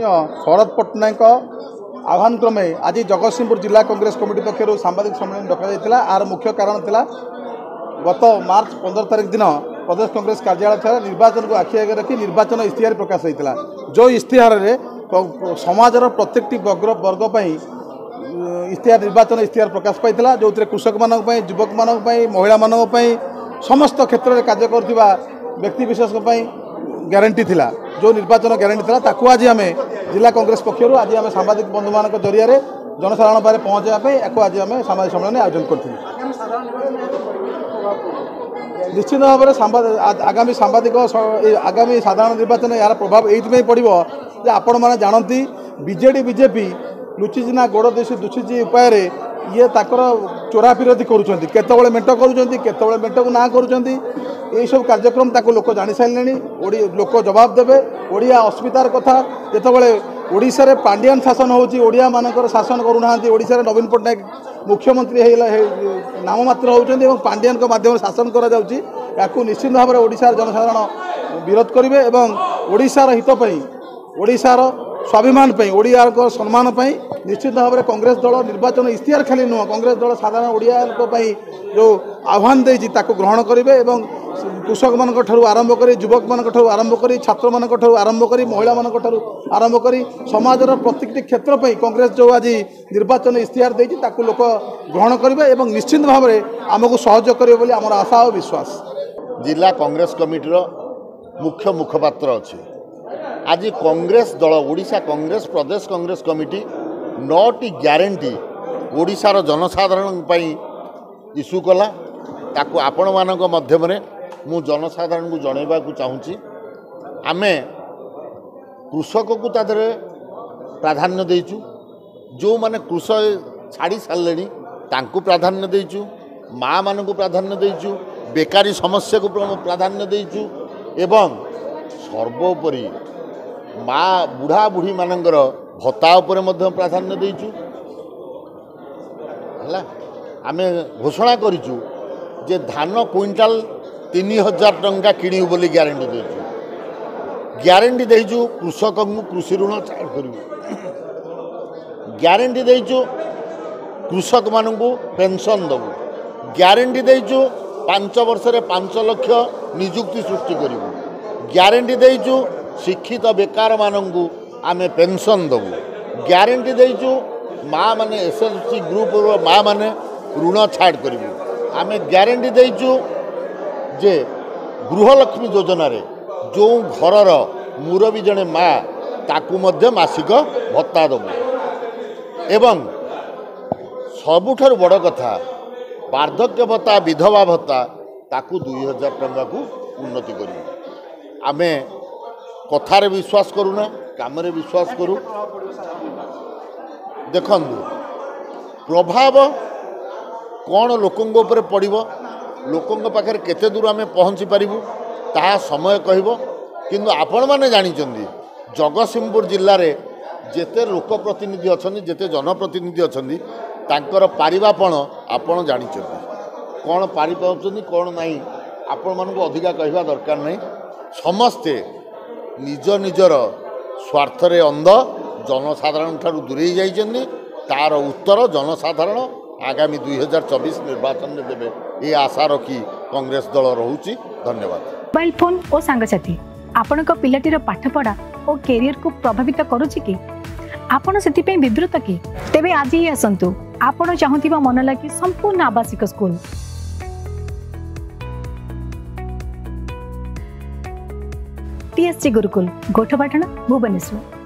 शरद पट्टनायक आह्वान क्रमे आज जगतसिंहपुर जिला कांग्रेस कमिटी पक्षर सांबादिक सम्मेलन डक आर मुख्य कारण था गत मार्च 15 तारिख दिन प्रदेश कांग्रेस कार्यालय निर्वाचन को आखि आगे रखी निर्वाचन इश्तिहार प्रकाश होता जो इश्तिहार समाजर प्रत्येक वर्ग इश्तिहार निर्वाचन इश्तिहार प्रकाश पाई जो कृषक मानक युवक मानक महिला मानक समस्त क्षेत्र में कार्य कर व्यक्ति विशेष ग्यारंटी थिला जो निर्वाचन ग्यारंटी थिला ताकू आज आम जिला कांग्रेस पक्षर आज आम सांबादिक बंधु मान जरिया जनसाधारण पाखे पहुँचापी आज आम सामाजिक सम्मेलन आयोजन करूँ। निश्चित भाव में आगामी सांबादिक आगामी साधारण निर्वाचन यार प्रभाव ये पड़ो जे आपण मैंने जानती बीजेडी बीजेपी लुचिचिना गोड़ दुचिची उपाय ये ताकर चोरा फिरती करुँच मेट कर मेट को ना कर सब कार्यक्रम ताको लोक जानी सारे लोक जवाब देवे ओडिया अस्मितार कथा जितेबाला ओडिशा रे पांडियान शासन होची ओडिया मानकर शासन करूना ओडिशा रे नवीन पट्टनायक मुख्यमंत्री नाममात्र होती पांडियान माध्यम शासन करा निश्चित भाव में ओडिशार जनसाधारण विरोध करेंगे और ओडिशार हितपाई ओडिशार स्वाभिमान ओडिया सम्मान निश्चित भाव में कांग्रेस दल निर्वाचन इश्तिहार खाली नुह कांग्रेस दल साधारण ओडिया जो आह्वान देती ग्रहण करेंगे और कृषक मान आरंभ कर युवक मान आरंभ कर छात्र मान आरंभ कर महिला मान आरंभ कर समाजर प्रत्येक क्षेत्र पर कांग्रेस जो आज निर्वाचन इश्तिहार देती लोक ग्रहण करेंगे और निश्चित भाव में आमको सहयोग करेंगे आम आशा और विश्वास। जिला कांग्रेस कमिटीर मुख्य मुखपात्र अच्छे आज कांग्रेस दल ओडिशा कांग्रेस प्रदेश कांग्रेस कमिटी 9टी ग्यारंटी ओडिशार जनसाधारण इश्यू कला ताकू आपण मानक माध्यम मु जनसाधारण को जनइबा को चाहूँगी आमे कृषक को तादरे प्राधान्य देचु जो माने कृषक छाड़ी सारे तांकु प्राधान्य देचु माँ मान को प्राधान्य देचु बेकारी समस्या को प्राधान्य देचु एवं सर्वोपरि माँ बुढ़ा बुढ़ी मानकर भत्ता उपरे मध्य प्राधान्य देचु है आमे घोषणा करिचु जे धान क्विंटाल 3000 टंका किणु बोली ग्यारंटी देचु ग्यारंटी देचु कृषक को कृषि ऋण छाड़ करू ग्यारंटी देचु कृषक मान को पेंशन दबु ग्यारंटी देचु 5 वर्ष रे 5 लाख नियुक्ति सृष्टि करू ग्यारंटी देचु शिक्षित बेकार मानू आमे पेंशन दबु ग्यारंटी देचु माँ माने एसएलसी ग्रुप माँ माने ऋण छाड़ करू आमे ग्यारंटी देचु जे गृहलक्ष्मी योजना रे जो घरर मुरबी जड़े माँ ताकू मध्य मासिक भत्ता दबु एवं सबुठार बड़ कथा वार्धक्य भत्ता विधवा भत्ता ताकू 2000 टंका को उन्नति करू आमे कथारे विश्वास करूना कामरे विश्वास करू देखंतु प्रभाव कौन लोकों पर पड़ो लोकों पाखे केते दूर आम पहुँची पारू ता समय कहब किंतु आपण मैंने जानी जगतसिंहपुर जिले में जेते लोक प्रतिनिधि अच्छा जेते जनप्रतिनिधि अच्छा तांकर पारिबापण आपण जानी कौन पारि पाउछन्ति कौन नहीं आपण मानक अधिका कहवा दरकार नहीं समस्ते निज निजर स्वार्थ रे अंध जनसाधारण ठारू दूरे जाइछन्ति तार उत्तर जनसाधारण आगामी 2024 निर्वाचन में देवे ये आशा रखी कांग्रेस दल रहुची। धन्यवाद। मोबाइल फोन और सांगसाथी आपण पिलाटीर पाठपढ़ा और कैरियर को प्रभावित करुछि कि आपण सेति विवृत कि तेबे आज ही आसंतु आपण चाहुथिबा मन लागी संपूर्ण आवासिक स्कूल TSC गुरुकुल गोठपाटण भुवनेश्वर।